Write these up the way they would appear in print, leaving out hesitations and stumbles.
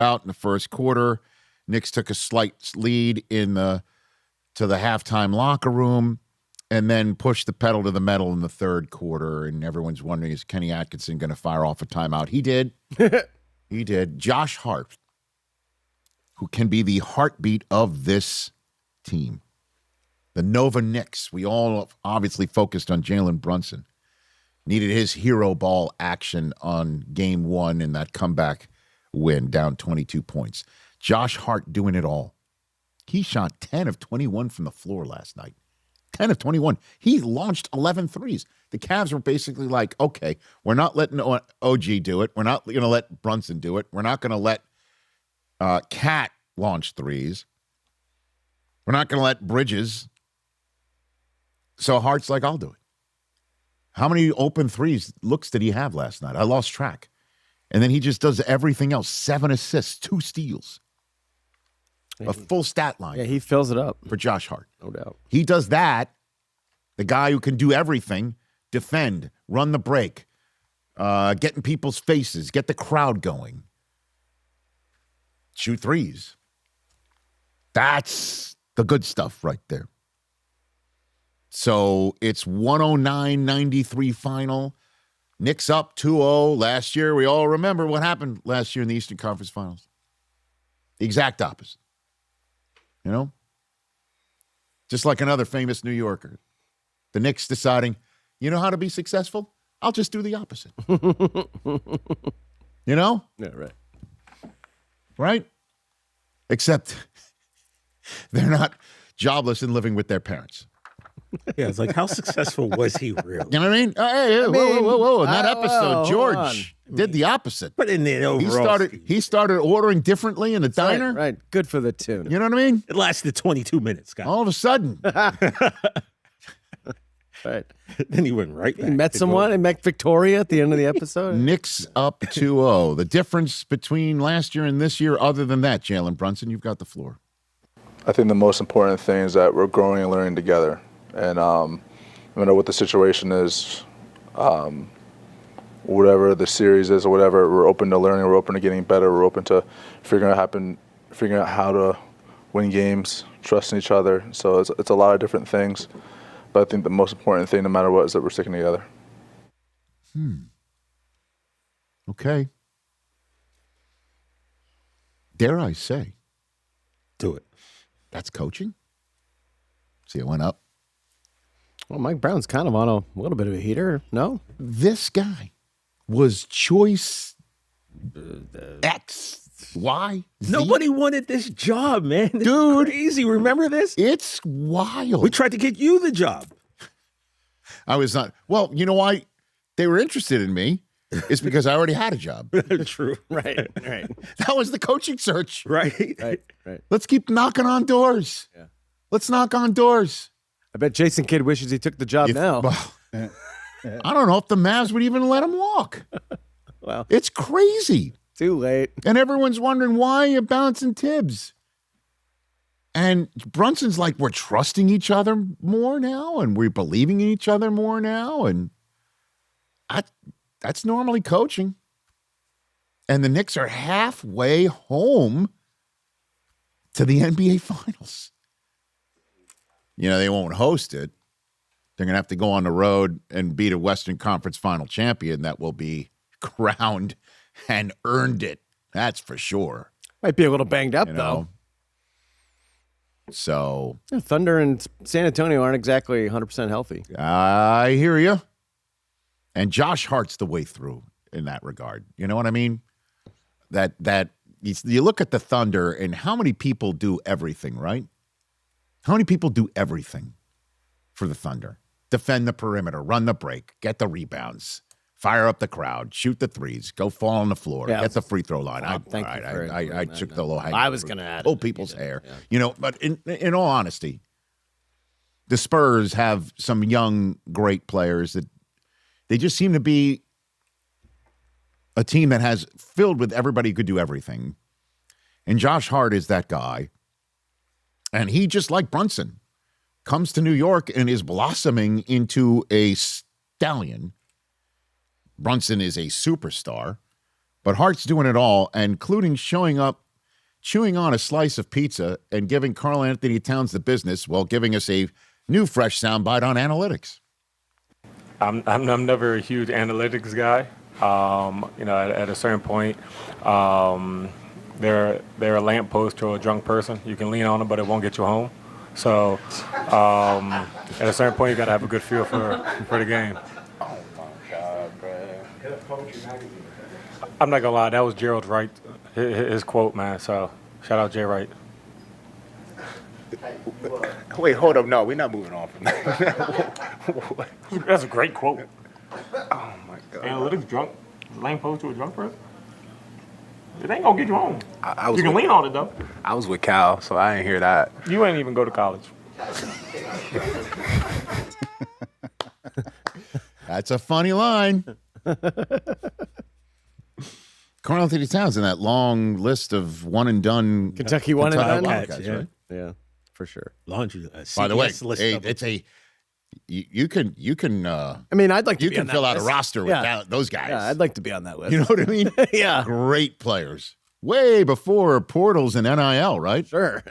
out in the first quarter. Knicks took a slight lead to the halftime locker room and then pushed the pedal to the metal in the third quarter. And everyone's wondering, is Kenny Atkinson going to fire off a timeout? He did. He did. Josh Hart, who can be the heartbeat of this team. The Nova Knicks, we all obviously focused on Jalen Brunson. Needed his hero ball action on game one in that comeback win, down 22 points. Josh Hart doing it all. He shot 10 of 21 from the floor last night. 10 of 21. He launched 11 threes. The Cavs were basically like, okay, we're not letting OG do it. We're not going to let Brunson do it. We're not going to let Cat launch threes. We're not going to let Bridges. So Hart's like, I'll do it. How many open threes looks did he have last night? I lost track. And then he just does everything else. 7 assists, 2 steals. A full stat line. Yeah, he fills it up. For Josh Hart. No doubt. He does that. The guy who can do everything, defend, run the break, get in people's faces, get the crowd going, shoot threes. That's the good stuff right there. So it's 109-93 final. Knicks up 2-0 last year. We all remember what happened last year in the Eastern Conference Finals. The exact opposite. You know? Just like another famous New Yorker. The Knicks deciding, you know how to be successful? I'll just do the opposite. You know? Yeah, right. Right? Except they're not jobless and living with their parents. Yeah, it's like, how successful was he really? You know what I mean? Hey, whoa. In that episode, George did the opposite. But in the overall he started ordering differently in the diner. Right. Good for the tune. You know what I mean? it lasted 22 minutes, guys. All of a sudden. Right. Then he went right back. He met someone and met Victoria at the end of the episode. Knicks up 2-0. The difference between last year and this year, other than that, Jalen Brunson, you've got the floor. I think the most important thing is that we're growing and learning together. And no matter what the situation is, whatever the series is or whatever, we're open to learning, we're open to getting better, we're open to figuring out how to win games, trusting each other. So it's a lot of different things. But I think the most important thing, no matter what, is that we're sticking together. Okay. Dare I say, Do it. that's coaching? See, it went up. Well, Mike Brown's kind of on a little bit of a heater, no? This guy was choice X, Y, Z. Nobody wanted this job, man. This Dude. is crazy. Remember this? It's wild. We tried to get you the job. I was not. Well, you know why they were interested in me? It's because I already had a job. True. Right. That was the coaching search. Right. Right. Let's keep knocking on doors. Yeah. Let's knock on doors. I bet Jason Kidd wishes he took the job now. Well, I don't know if the Mavs would even let him walk. Well, It's crazy. too late. And everyone's wondering why you're bouncing Tibbs. And Brunson's like, we're trusting each other more now, and we're believing in each other more now. And that's normally coaching. And the Knicks are halfway home to the NBA Finals. You know, they won't host it. They're going to have to go on the road and beat a Western Conference final champion that will be crowned and earned it. That's for sure. Might be a little banged up, You though. know? So Yeah, Thunder and San Antonio aren't exactly 100% healthy. I hear you. And Josh Hart's the way through in that regard. You know what I mean? That you look at the Thunder and how many people do everything, right? How many people do everything for the Thunder? Defend the perimeter, run the break, get the rebounds, fire up the crowd, shoot the threes, go fall on the floor, Yeah. get the free throw line. Thank you for I took the low hanging. I was going to add pull it. people's You did, hair. yeah. You know, but in all honesty, the Spurs have some young, great players that they just seem to be a team that has filled with everybody who could do everything. And Josh Hart is that guy. And he, just like Brunson, comes to New York and is blossoming into a stallion. Brunson is a superstar. But Hart's doing it all, including showing up, chewing on a slice of pizza, and giving Karl Anthony Towns the business while giving us a new fresh soundbite on analytics. I'm never a huge analytics guy. At a certain point, they're a lamppost to a drunk person. You can lean on them, but it won't get you home. So at a certain point, you got to have a good feel for the game. Oh my God, bro. I'm not gonna lie, that was Gerald Wright, his quote, man. So shout out Jay Wright. Wait, hold up. No, we're not moving on from that. That's a great quote. Oh, my God. Analytics drunk, lamppost to a drunk person. It ain't gonna get you home. I You can lean on it though. I was with Cal, so I didn't hear that. You ain't even go to college. That's a funny line. Karl Anthony Towns in that long list of one and done Kentucky one and done? Wildcats, Yeah. right? Yeah, for sure. Laundry. By the way, list hey, of them. it's a you can I mean, I'd like to you be can on that fill out a list. roster with those guys. Yeah, I'd like to be on that list. You know what I mean? Yeah, Great players. Way before portals and NIL, right? sure.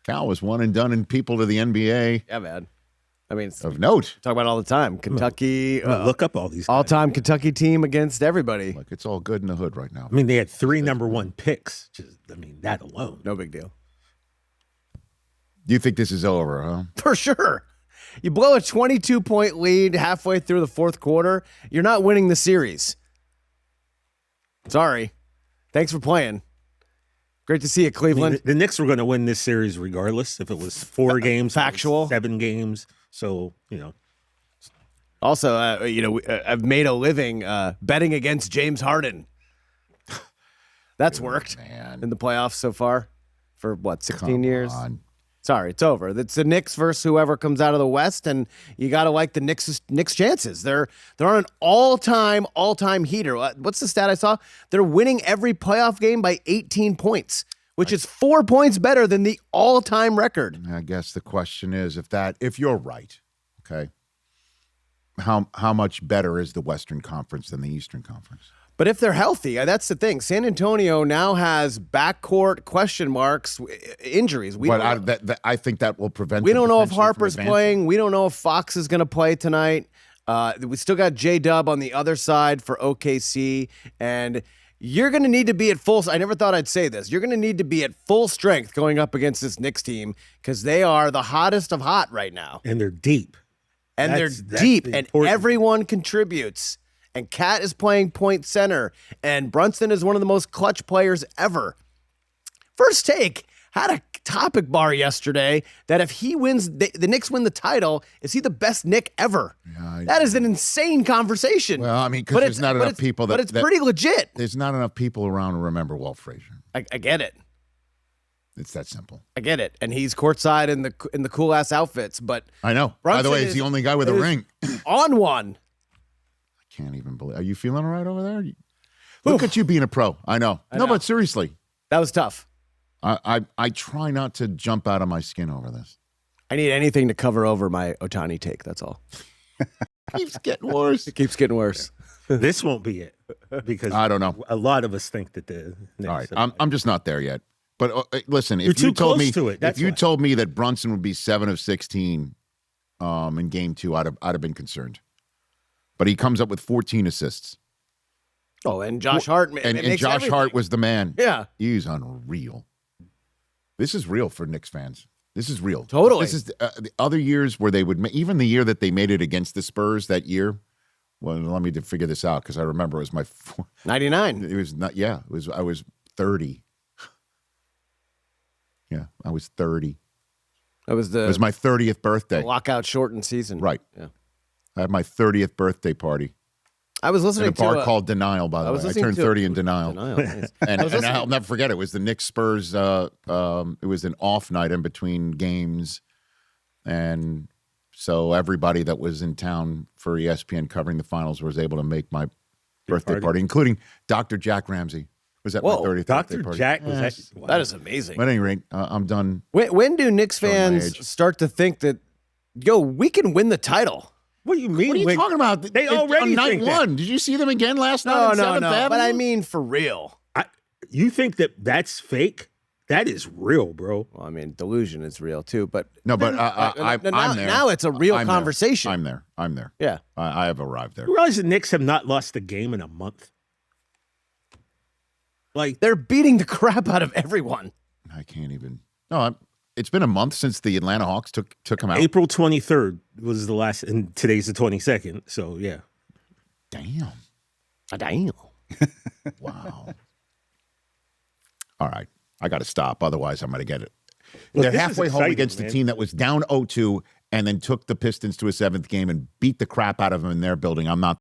Cal was one and done in people to the NBA Yeah, man. I mean, it's, of note. talk about it all the time. Kentucky, I'm gonna look up all these guys. all-time Kentucky team against everybody. Like it's all good in the hood right now. I mean, they had 3 number 1 picks. That alone. No big deal. Do you think this is over, huh? For sure. You blow a 22-point lead halfway through the fourth quarter, you're not winning the series. Sorry. Thanks for playing. Great to see you, I mean, Cleveland. the Knicks were going to win this series regardless if it was 4 games, Factual. 7 games. So, Also, I've made a living betting against James Harden. That's worked Man. in the playoffs so far for, 16 years? on. Sorry, it's over. It's the Knicks versus whoever comes out of the West, and you got to like the Knicks' chances. They're on an all-time heater. What's the stat I saw? They're winning every playoff game by 18 points, which is 4 points better than the all-time record. I guess the question is if you're right, okay, how much better is the Western Conference than the Eastern Conference? But if they're healthy, that's the thing. San Antonio now has backcourt question marks, injuries. I think that will prevent. We them don't know if potentially from Harper's advancing. playing. We don't know if Fox is going to play tonight. We still got J-Dub on the other side for OKC. And you're going to need to be at full. I never thought I'd say this. You're going to need to be at full strength going up against this Knicks team because they are the hottest of hot right now. and they're deep. And That's they're deep, the and important- everyone contributes. And Cat is playing point center, and Brunson is one of the most clutch players ever. First Take had a topic bar yesterday that if he wins, the Knicks win the title, is he the best Knick ever? That is an insane conversation. Well, I mean, because But there's it's- not but enough it's- people But that it's pretty legit. there's not enough people around to remember Walt Frazier. I get it. It's that simple. I get it. And he's courtside in the cool ass outfits, but I know. By the Brunson way, he's is- the only guy with a is ring. on one. Can't even believe. Are you feeling all right over there? Look at you being a pro. I know. know. But seriously, That was tough. I try not to jump out of my skin over this. I need anything to cover over my Otani take. That's all. Keeps getting worse. It keeps getting worse. This won't be it because I don't know. A lot of us think that the Knicks All right, are- I'm just not there yet. But listen, You're if you too told close me to it, that's if you why. told me that Brunson would be 7 of 16 in game 2, I'd have been concerned. But he comes up with 14 assists. Oh, and Josh Hart. And makes Josh everything. Hart was the man. Yeah. He's unreal. This is real for Knicks fans. This is real. Totally. This is the other years where they would even the year that they made it against the Spurs that year. Well, let me figure this out because I remember it was my 99. It was not. Yeah, it was. I was 30. Yeah, I was 30. That was It was my 30th birthday. lockout shortened season. Right. Yeah. I had my 30th birthday party I was in listening a bar to called Denial. By the I was way, I listening turned to- 30 in Denial. Nice. And I'll never forget it. It was the Knicks Spurs. It was an off night in between games, and so everybody that was in town for ESPN covering the finals was able to make my birthday party, including Dr. Jack Ramsey. Was at Whoa, my 30th birthday Dr. party. Jack was that. Wow. That is amazing. At any rate, I'm done. When do Knicks Showing my fans age. start to think that, we can win the title? What do you mean? What are you talking about? They already on night think that. one. Did you see them again last night? No, on no, 7th no. Avenue? But I mean, for real. You think that's fake? That is real, bro. Well, I mean, delusion is real too. But no, but I'm there. Now it's a real I'm conversation. I'm there. Yeah. I have arrived there. You realize the Knicks have not lost a game in a month? Like, They're beating the crap out of everyone. I can't even. No, it's been a month since the Atlanta Hawks took them out. April 23rd was the last, and today's the 22nd. So, yeah. Damn. Damn. Wow. All right. I got to stop. Otherwise, I'm going to get it. Look, They're this is halfway home exciting, against man. a team that was down 0-2 and then took the Pistons to a 7th game and beat the crap out of them in their building. I'm not